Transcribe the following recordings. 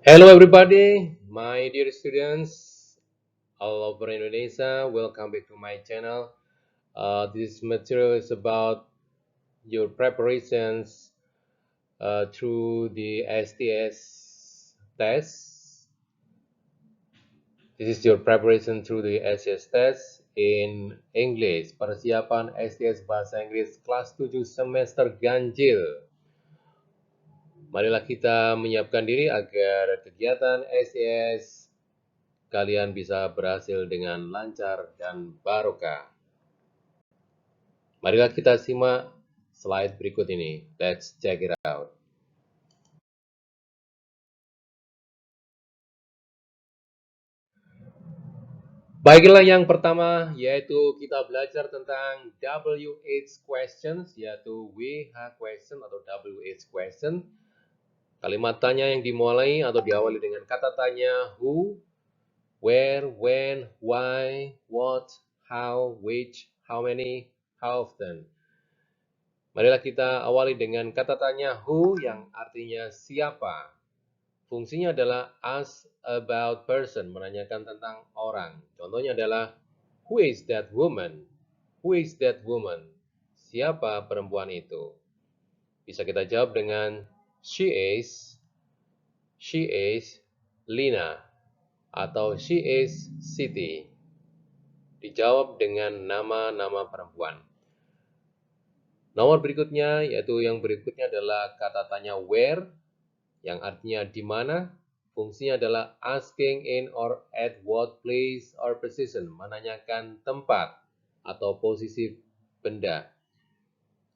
Hello everybody, my dear students all over Indonesia. Welcome back to my channel. This material is about your preparations through the STS test. This is your preparation through the STS test in English. Persiapan STS Bahasa Inggris kelas 7 semester ganjil. Marilah kita menyiapkan diri agar kegiatan STS kalian bisa berhasil dengan lancar dan barokah. Marilah kita simak slide berikut ini. Let's check it out. Baiklah, yang pertama yaitu kita belajar tentang WH questions, yaitu WH question atau WH question. Kalimat tanya yang dimulai atau diawali dengan kata tanya who, where, when, why, what, how, which, how many, how often. Marilah kita awali dengan kata tanya who yang artinya siapa. Fungsinya adalah ask about person, menanyakan tentang orang. Contohnya adalah who is that woman? Who is that woman? Siapa perempuan itu? Bisa kita jawab dengan she is Lina, atau she is Siti. Dijawab dengan nama-nama perempuan. Nomor berikutnya, yaitu yang berikutnya adalah kata tanya where, yang artinya di mana. Fungsinya adalah asking in or at what place or position, menanyakan tempat atau posisi benda.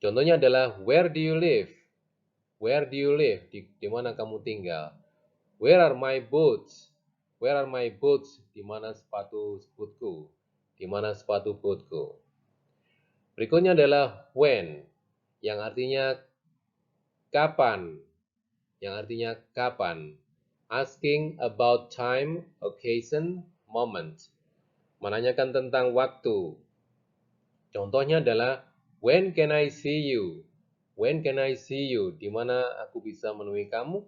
Contohnya adalah where do you live? Where do you live? Di mana kamu tinggal? Where are my boots? Where are my boots? Di mana sepatu bootku? Di mana sepatu bootku? Berikutnya adalah when, yang artinya kapan. Yang artinya kapan. Asking about time, occasion, moment. Menanyakan tentang waktu. Contohnya adalah when can I see you? When can I see you? Di mana aku bisa menemui kamu?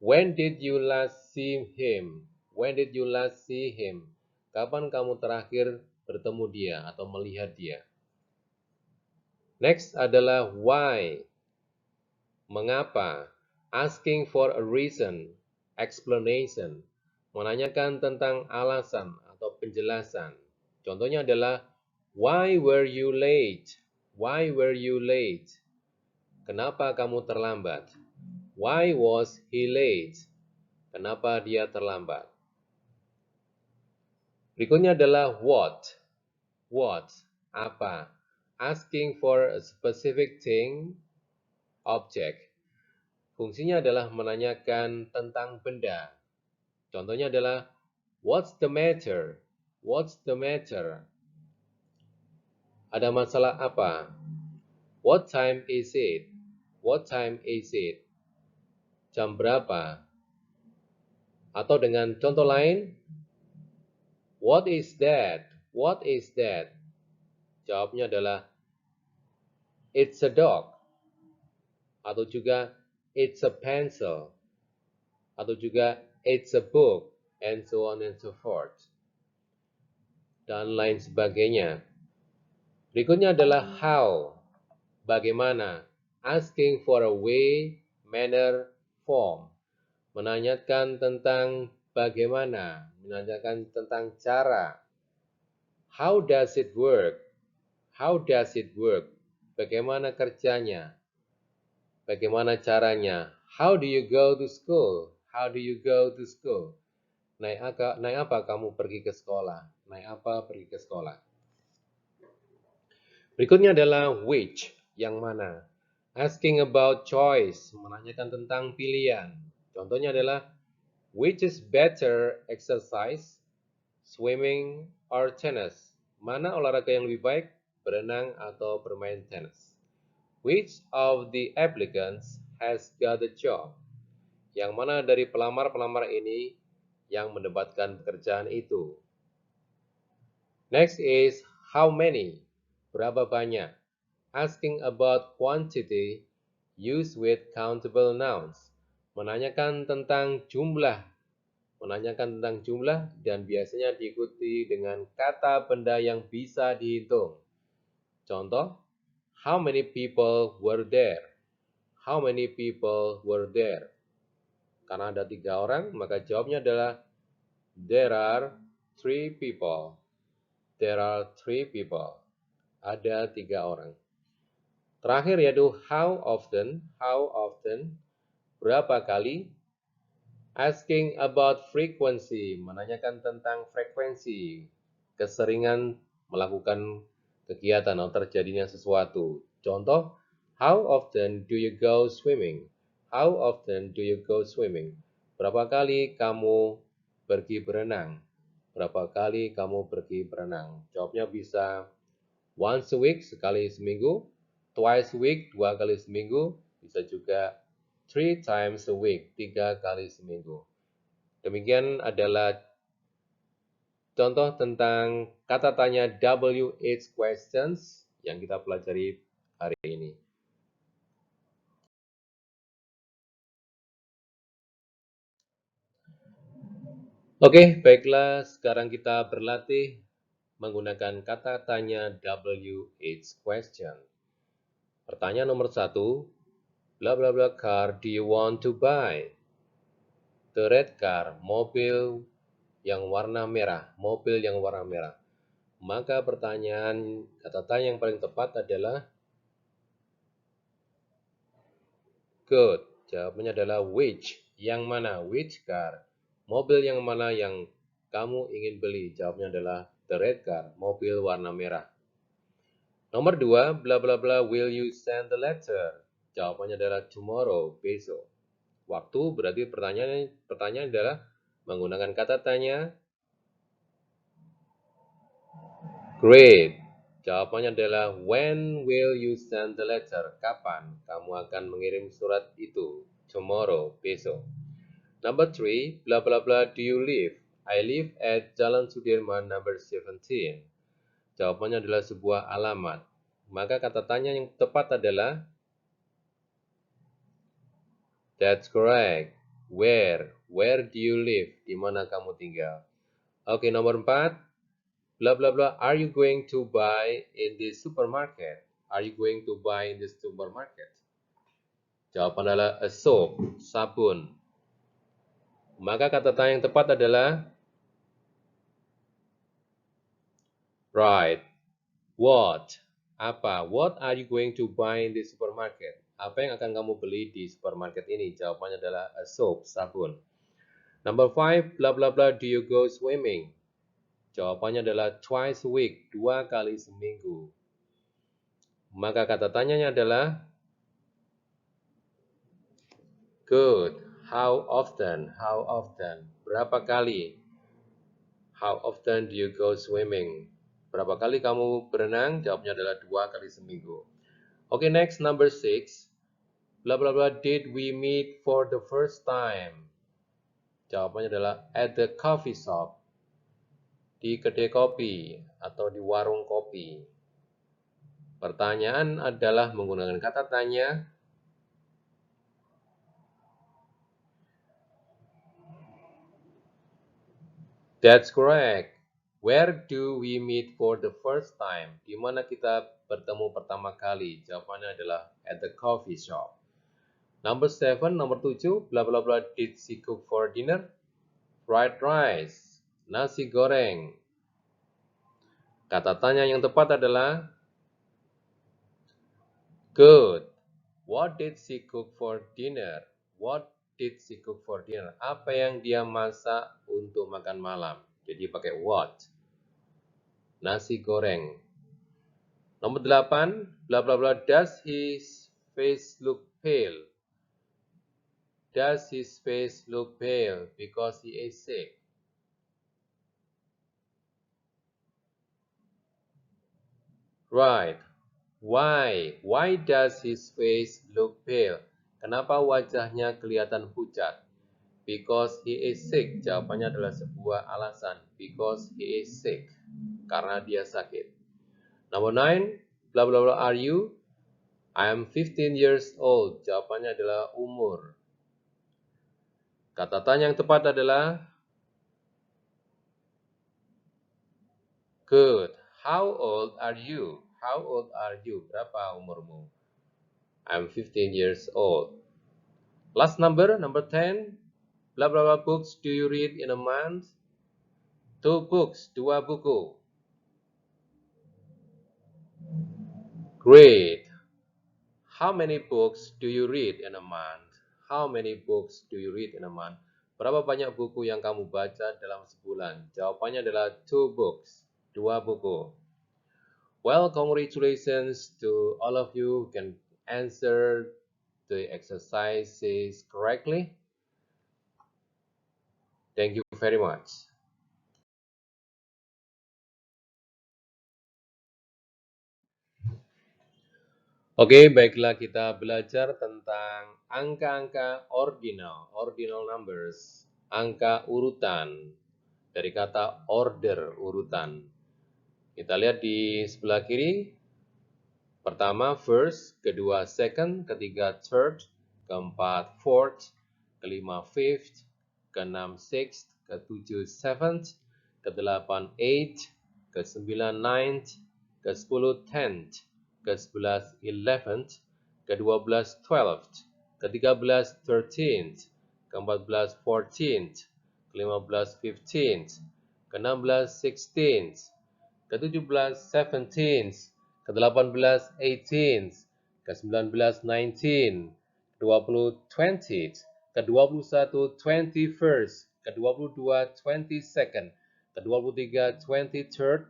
When did you last see him? When did you last see him? Kapan kamu terakhir bertemu dia atau melihat dia? Next adalah why. Mengapa? Asking for a reason, explanation, menanyakan tentang alasan atau penjelasan. Contohnya adalah, why were you late? Why were you late? Kenapa kamu terlambat? Why was he late? Kenapa dia terlambat? Berikutnya adalah what. What? Apa? Asking for a specific thing, object. Fungsinya adalah menanyakan tentang benda. Contohnya adalah, what's the matter? What's the matter? Ada masalah apa? What time is it? What time is it? Jam berapa? Atau dengan contoh lain, what is that? What is that? Jawabnya adalah, it's a dog. Atau juga, it's a pencil. Atau juga, it's a book. And so on and so forth. Dan lain sebagainya. Berikutnya adalah how. Bagaimana. Asking for a way, manner, form. Menanyakan tentang bagaimana. Menanyakan tentang cara. How does it work? How does it work? Bagaimana kerjanya? Bagaimana caranya? How do you go to school? How do you go to school? Naik apa kamu pergi ke sekolah? Naik apa pergi ke sekolah? Berikutnya adalah which, yang mana. Asking about choice, menanyakan tentang pilihan. Contohnya adalah, which is better exercise, swimming or tennis? Mana olahraga yang lebih baik, berenang atau bermain tenis? Which of the applicants has got a job? Yang mana dari pelamar-pelamar ini yang mendapatkan pekerjaan itu? Next is how many? Berapa banyak? Asking about quantity used with countable nouns. menanyakan tentang jumlah. Menanyakan tentang jumlah dan biasanya diikuti dengan kata benda yang bisa dihitung. Contoh, how many people were there? How many people were there? Karena ada 3 orang, maka jawabnya adalah there are 3 people. There are 3 people. Ada 3 orang. Terakhir yaitu how often. How often? Berapa kali? Asking about frequency, menanyakan tentang frekuensi, keseringan melakukan kegiatan atau terjadinya sesuatu. Contoh, how often do you go swimming? How often do you go swimming? Berapa kali kamu pergi berenang? Berapa kali kamu pergi berenang? Jawabnya bisa once a week, sekali seminggu, twice a week, 2 kali seminggu, bisa juga 3 times a week, 3 kali seminggu. Demikian adalah contoh tentang kata tanya WH questions yang kita pelajari hari ini. Oke, baiklah, sekarang kita berlatih menggunakan kata tanya WH question. Pertanyaan nomor 1, bla bla bla car do you want to buy? The red car, mobil yang warna merah, mobil yang warna merah. Maka pertanyaan kata tanya yang paling tepat adalah good. Jawabannya adalah which. Yang mana? Which car? Mobil yang mana yang kamu ingin beli? Jawabnya adalah the red car, mobil warna merah. Nomor 2, bla bla bla will you send the letter? Jawabannya adalah tomorrow, besok. Waktu berarti pertanyaan adalah menggunakan kata tanya great. Jawabannya adalah when will you send the letter? Kapan kamu akan mengirim surat itu? Tomorrow, besok. Number 3, bla bla bla do you live? I live at Jalan Sudirman number 17. Jawabannya adalah sebuah alamat. Maka kata tanya yang tepat adalah that's correct. Where? Where do you live? Di mana kamu tinggal? Oke, nomor 4. Bla bla bla, are you going to buy in the supermarket? Are you going to buy in the supermarket? Jawaban adalah a soap, sabun. Maka kata tanya yang tepat adalah right. What? Apa? What are you going to buy in the supermarket? Apa yang akan kamu beli di supermarket ini? Jawabannya adalah a soap, sabun. Number 5, bla bla bla, do you go swimming? Jawabannya adalah twice a week, 2 kali seminggu. Maka kata tanyanya adalah good. How often? How often? Berapa kali? How often do you go swimming? Berapa kali kamu berenang? Jawabnya adalah 2 kali seminggu. Oke, next number 6. Bla bla bla, did we meet for the first time? Jawabannya adalah at the coffee shop. Di kedai kopi atau di warung kopi. Pertanyaan adalah menggunakan kata tanya that's correct. Where do we meet for the first time? Di mana kita bertemu pertama kali? Jawabannya adalah at the coffee shop. Number 7, nomor 7, bla bla bla, did she cook for dinner? Fried rice, nasi goreng. Kata tanya yang tepat adalah good. What did she cook for dinner? What did she cook for dinner? Apa yang dia masak untuk makan malam? Jadi pakai what. Nasi goreng. Nomor 8, bla bla bla, does his face look pale? Does his face look pale because he is sick? Right. Why? Why does his face look pale? Kenapa wajahnya kelihatan pucat? Because he is sick. Jawabannya adalah sebuah alasan. Because he is sick. Karena dia sakit. Number 9, bla bla bla, are you? I am 15 years old. Jawabannya adalah umur. Kata tanya yang tepat adalah good. How old are you? How old are you? Berapa umurmu? I'm 15 years old. Last number 10. Blah blah blah books do you read in a month? 2 books, 2 buku. Great. How many books do you read in a month? How many books do you read in a month? Berapa banyak buku yang kamu baca dalam sebulan? Jawabannya adalah 2 books, 2 buku. Well, congratulations to all of you who can answer the exercises correctly. Thank you very much. Oke, baiklah kita belajar tentang angka-angka ordinal, ordinal numbers, angka urutan, dari kata order, urutan. Kita lihat di sebelah kiri, pertama first, kedua second, ketiga third, keempat fourth, kelima fifth, keenam sixth, ketujuh seventh, kedelapan eighth, kesembilan ninth, kesepuluh tenth, ke-11 11th, ke-12 12th, ke-13 13th, ke-14 14th, ke-15 15th, ke-16 16th, ke-17 17th, ke-18 18th, ke-19 19, ke-20 20th, ke-21 21st, ke-22 22nd, ke-23 23rd,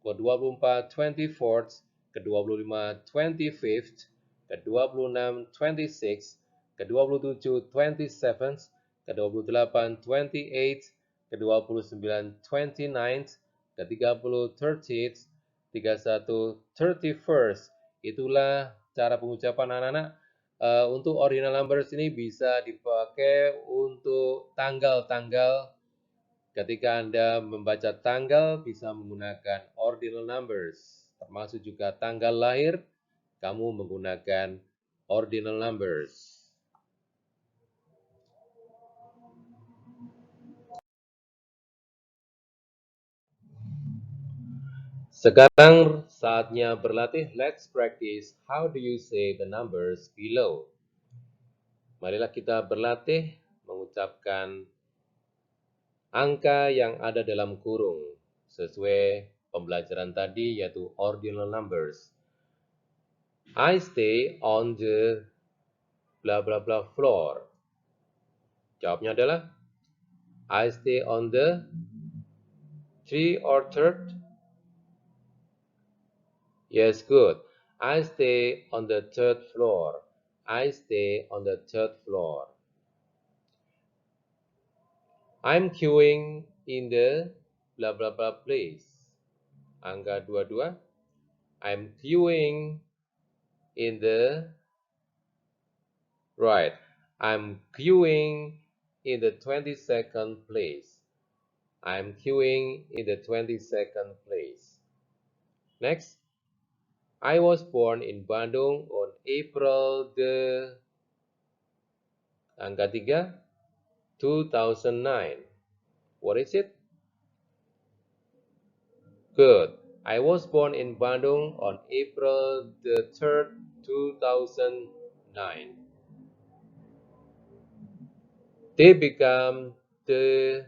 ke-24 24th, ke-25 25th, ke-26 26th, ke-27 27th, ke-28 28th, ke-29 29th, ke-30 30th, 31 31st. Itulah cara pengucapan anak-anak. Untuk ordinal numbers ini bisa dipakai untuk tanggal-tanggal. Ketika Anda membaca tanggal, bisa menggunakan ordinal numbers. Termasuk juga tanggal lahir, kamu menggunakan ordinal numbers. Sekarang saatnya berlatih. Let's practice. How do you say the numbers below? Marilah kita berlatih mengucapkan angka yang ada dalam kurung sesuai pembelajaran tadi, yaitu ordinal numbers. I stay on the blah blah blah floor. Jawabnya adalah I stay on the 3 or third. Yes, good. I stay on the third floor. I stay on the third floor. I'm queuing in the blah blah blah place. Angka 22. I'm queuing in the right. I'm queuing in the 22nd place. I'm queuing in the 22nd place. Next. I was born in Bandung on April the angka 3 2009. What is it? Good. I was born in Bandung on April the 3rd 2009. They become the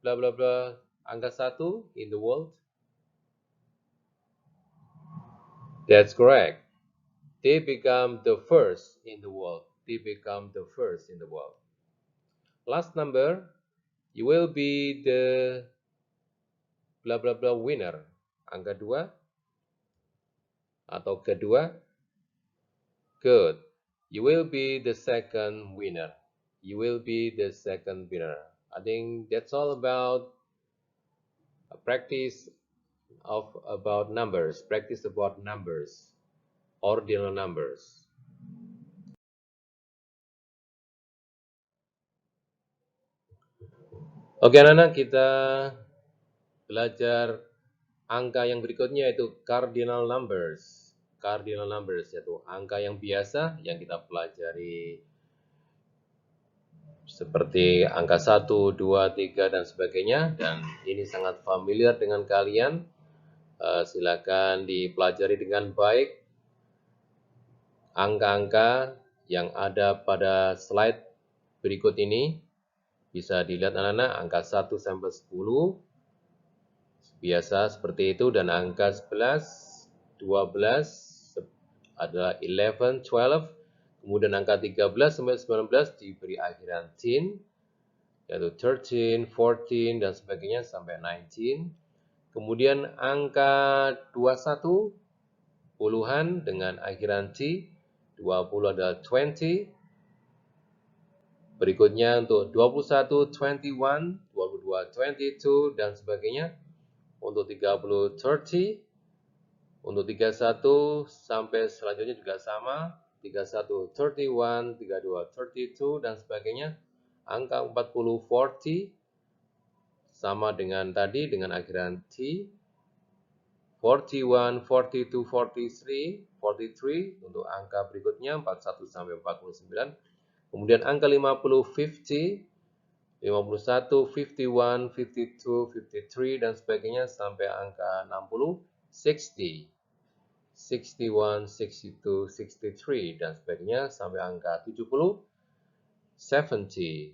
blah blah blah angka 1 in the world. That's correct. They become the first in the world. They become the first in the world. Last number, you will be the blah blah blah winner. Angka 2 atau kedua. Good. You will be the second winner. You will be the second winner. I think that's all about a practice of about numbers. Practice about numbers. Ordinal numbers. Oke anak-anak, kita belajar angka yang berikutnya yaitu cardinal numbers. Cardinal numbers yaitu angka yang biasa yang kita pelajari seperti angka 1, 2, 3, dan sebagainya, dan ini sangat familiar dengan kalian. Silakan dipelajari dengan baik angka-angka yang ada pada slide berikut ini. Bisa dilihat anak-anak, angka 1 sampai 10 biasa seperti itu, dan angka 11, 12 adalah 11, 12, kemudian angka 13 sampai 19 diberi akhiran tin, yaitu 13, 14, dan sebagainya sampai 19. Kemudian angka 21 puluhan dengan akhiran T, 20 adalah 20. Berikutnya untuk 21, 21, 22, 22, dan sebagainya. Untuk 30, 30. Untuk 31 sampai selanjutnya juga sama. 31, 31, 32, 32, dan sebagainya. Angka 40, 40. Sama dengan tadi, dengan akhiran T. 41, 42, 43, 43 untuk angka berikutnya 41 sampai 49. Kemudian angka 50, 50, 51, 51, 52, 53 dan sebagainya sampai angka 60, 60, 61, 62, 63 dan sebagainya sampai angka 70, 70,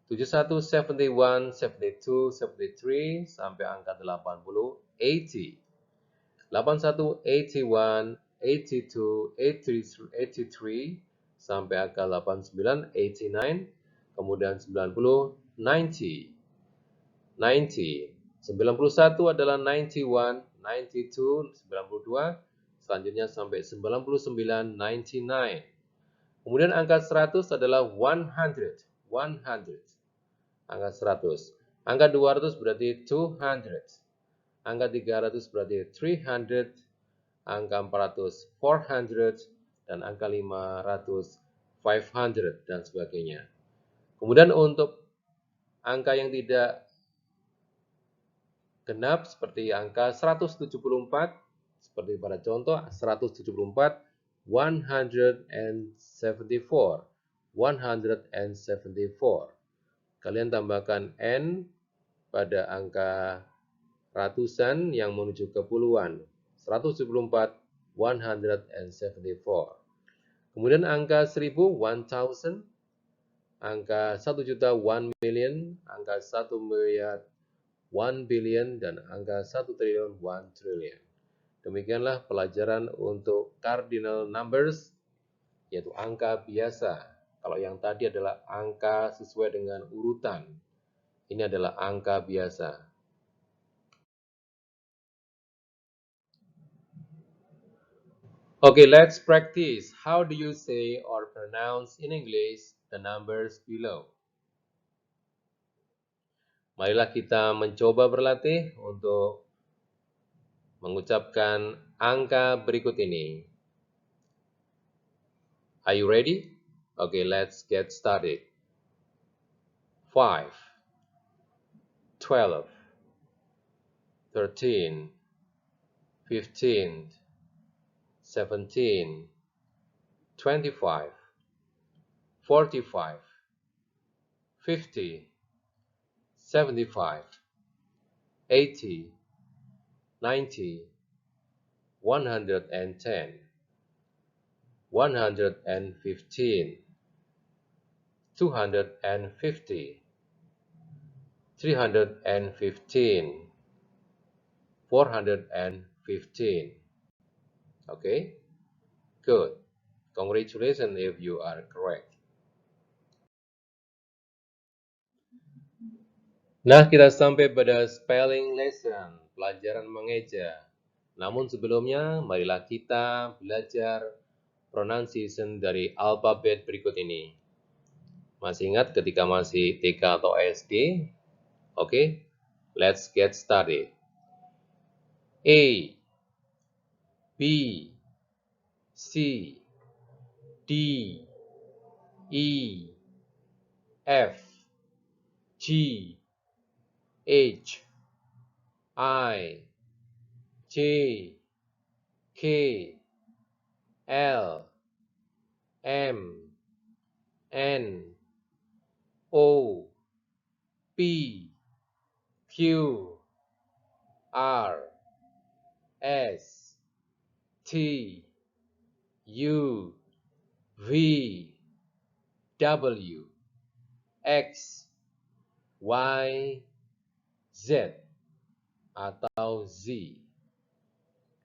71, 71, 72, 73 sampai angka 80, 80. 81, 81, 82, 83, 83 sampai angka 89, 89, kemudian 90, 90, 90. 91 adalah 91, 92, 92, selanjutnya sampai 99, 99. Kemudian angka 100 adalah 100, 100. Angka 100. Angka 200 berarti 200. Angka 300 berarti 300, angka 400 400, dan angka 500 500, dan sebagainya. Kemudian untuk angka yang tidak genap seperti angka 174, seperti pada contoh 174, 174, 174. Kalian tambahkan N pada angka ratusan yang menuju ke puluhan. 174, 174. Kemudian angka 1000, 1000. Angka 1 juta, 1 million. Angka 1 miliar, 1 billion. Dan angka 1 triliun, 1 trillion. Demikianlah pelajaran untuk cardinal numbers, yaitu angka biasa. Kalau yang tadi adalah angka sesuai dengan urutan. Ini adalah angka biasa. Okay, let's practice. How do you say or pronounce in English the numbers below? Marilah kita mencoba berlatih untuk mengucapkan angka berikut ini. Are you ready? Okay, let's get started. 5, 12, 13, 15, 17, 25, 45, 50, 75, 80, 90, 110, 115, 250, 315, 415. Okay, good. Congratulations if you are correct. Nah, kita sampai pada spelling lesson, pelajaran mengeja. Namun sebelumnya, marilah kita belajar pronunciation dari alfabet berikut ini. Masih ingat ketika masih TK atau SD? Oke, let's get started. A, B, C, D, E, F, G, H, I, J, K, L, M, N, O, P, Q, R, S, T, U, V, W, X, Y, Z, atau Z.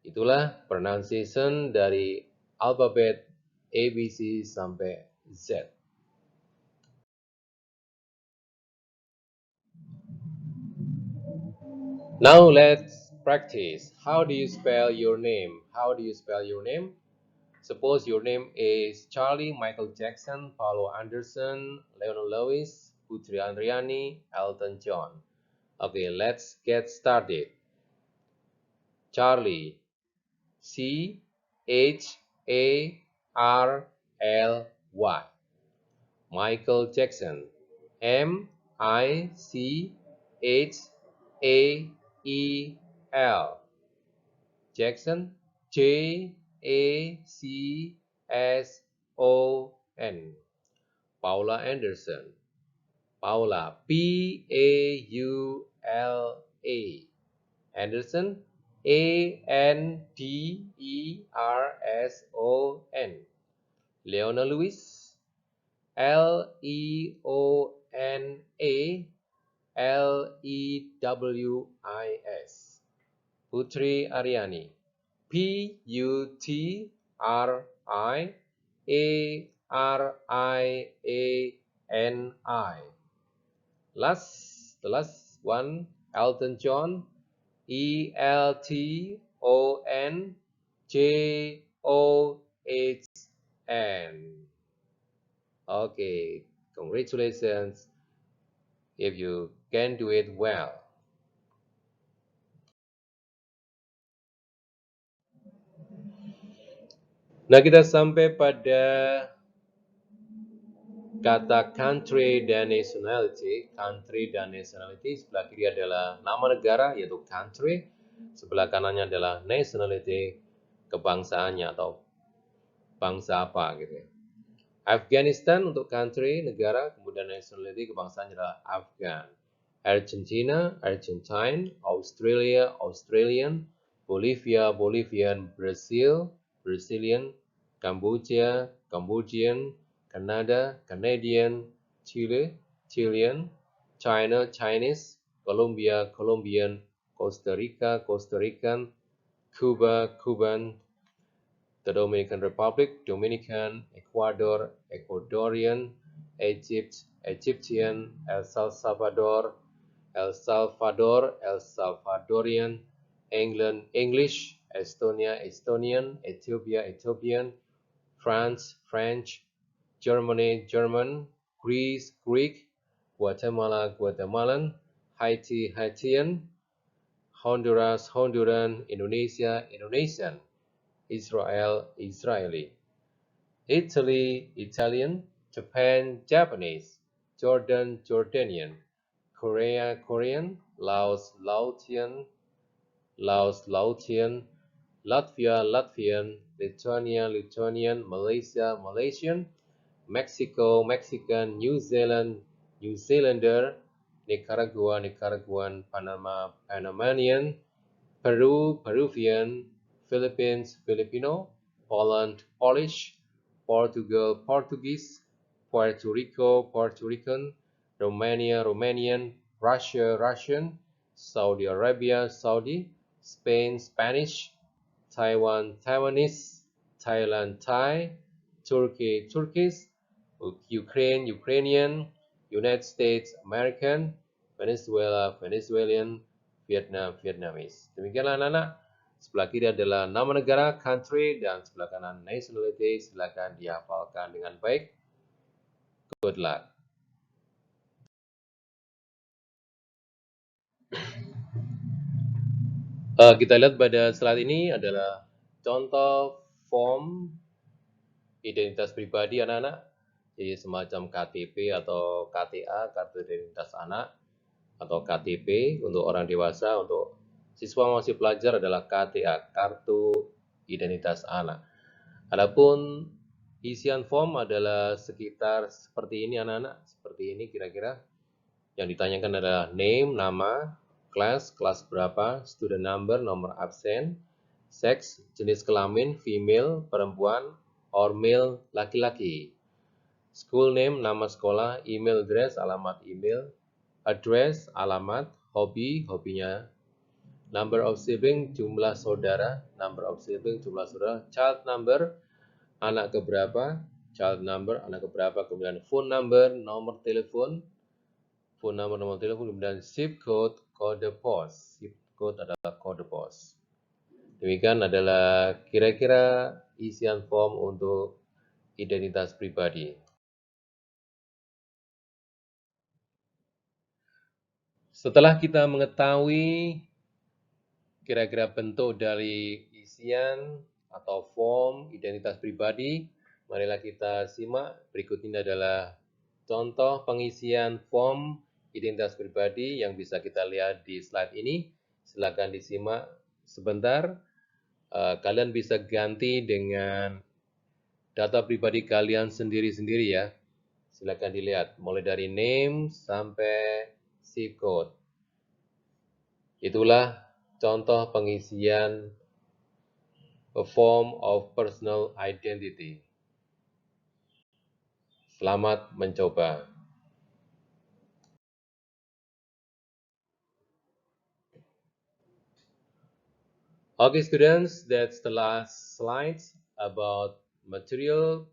Itulah pronunciation dari alfabet ABC sampai Z. Now let's practice. How do you spell your name? How do you spell your name? Suppose your name is Charlie Michael Jackson, Paulo Anderson, Leonel Lewis, Putri Andriani, Elton John. Okay, let's get started. Charlie, C-H-A-R-L-Y. Michael Jackson, M-I-C-H-A-E-L. Jackson, J-A-C-S-O-N. Paula Anderson, Paula, P-A-U-L-A. Anderson, A-N-D-E-R-S-O-N. Leona Lewis, Leona-Lewis. Putri Ariani, Putriariani. The last one, Elton John, Eltonjohn. Okay, congratulations if you can do it well. Nah, kita sampai pada kata country dan nationality. Country dan nationality, sebelah kiri adalah nama negara yaitu country, sebelah kanannya adalah nationality, kebangsaannya atau bangsa apa gitu ya. Afghanistan untuk country, negara, kemudian nationality, kebangsaannya adalah Afghan. Argentina, Argentine. Australia, Australian. Bolivia, Bolivian. Brazil, Brazilian. Cambodia, Cambodian. Canada, Canadian. Chile, Chilean. China, Chinese. Colombia, Colombian. Costa Rica, Costa Rican. Cuba, Cuban. The Dominican Republic, Dominican. Ecuador, Ecuadorian. Egypt, Egyptian. El Salvador, El Salvadorian. England, English. Estonia, Estonian. Ethiopia, Ethiopian. France, French. Germany, German. Greece, Greek. Guatemala, Guatemalan. Haiti, Haitian. Honduras, Honduran. Indonesia, Indonesian. Israel, Israeli. Italy, Italian. Japan, Japanese. Jordan, Jordanian. Korea, Korean. Laos, Laotian. Laos, Laotian. Latvia, Latvian. Lithuania, Lithuanian. Malaysia, Malaysian. Mexico, Mexican. New Zealand, New Zealander. Nicaragua, Nicaraguan. Panama, Panamanian. Peru, Peruvian. Philippines, Filipino. Poland, Polish. Portugal, Portuguese. Puerto Rico, Puerto Rican. Romania, Romanian. Russia, Russian. Saudi Arabia, Saudi. Spain, Spanish. Taiwan, Taiwanese. Thailand, Thai. Turkey, Turkish. Ukraine, Ukrainian. United States, American. Venezuela, Venezuelan. Vietnam, Vietnamese. Demikianlah anak-anak. Sebelah kiri adalah nama negara, country, dan sebelah kanan nationality. Silakan dihafalkan dengan baik. Good luck. Kita lihat pada slide ini adalah contoh form identitas pribadi anak-anak. Jadi semacam KTP atau KTA, kartu identitas anak, atau KTP untuk orang dewasa. Untuk siswa masih pelajar adalah KTA, kartu identitas anak. Adapun Isian form adalah sekitar seperti ini anak-anak, seperti ini kira-kira. Yang ditanyakan adalah name, nama, kelas berapa, student number, nomor absen, sex, jenis kelamin, female, perempuan, or male, laki-laki. School name, nama sekolah, email address, alamat email, address, alamat, hobi, hobinya, number of sibling, jumlah saudara, number of sibling, jumlah saudara, child number, anak keberapa, child number, anak keberapa, kemudian phone number, nomor telepon, nomor telepon, kemudian zip code, kode pos. Zip code adalah kode pos. Demikian adalah kira-kira isian form untuk identitas pribadi. Setelah kita mengetahui kira-kira bentuk dari isian atau form identitas pribadi, marilah kita simak. Berikut ini adalah contoh pengisian form identitas pribadi yang bisa kita lihat di slide ini. Silakan disimak sebentar. Kalian bisa ganti dengan data pribadi kalian sendiri-sendiri ya. Silakan dilihat, mulai dari name sampai zip code. Itulah contoh pengisian a form of personal identity. Selamat mencoba. Okay, students, that's the last slides about material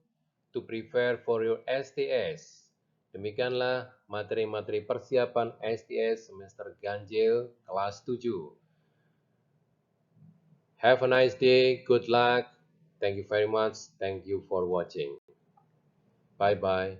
to prepare for your STS. Demikianlah materi-materi persiapan STS semester ganjil kelas 7. Have a nice day. Good luck. Thank you very much. Thank you for watching. Bye-bye.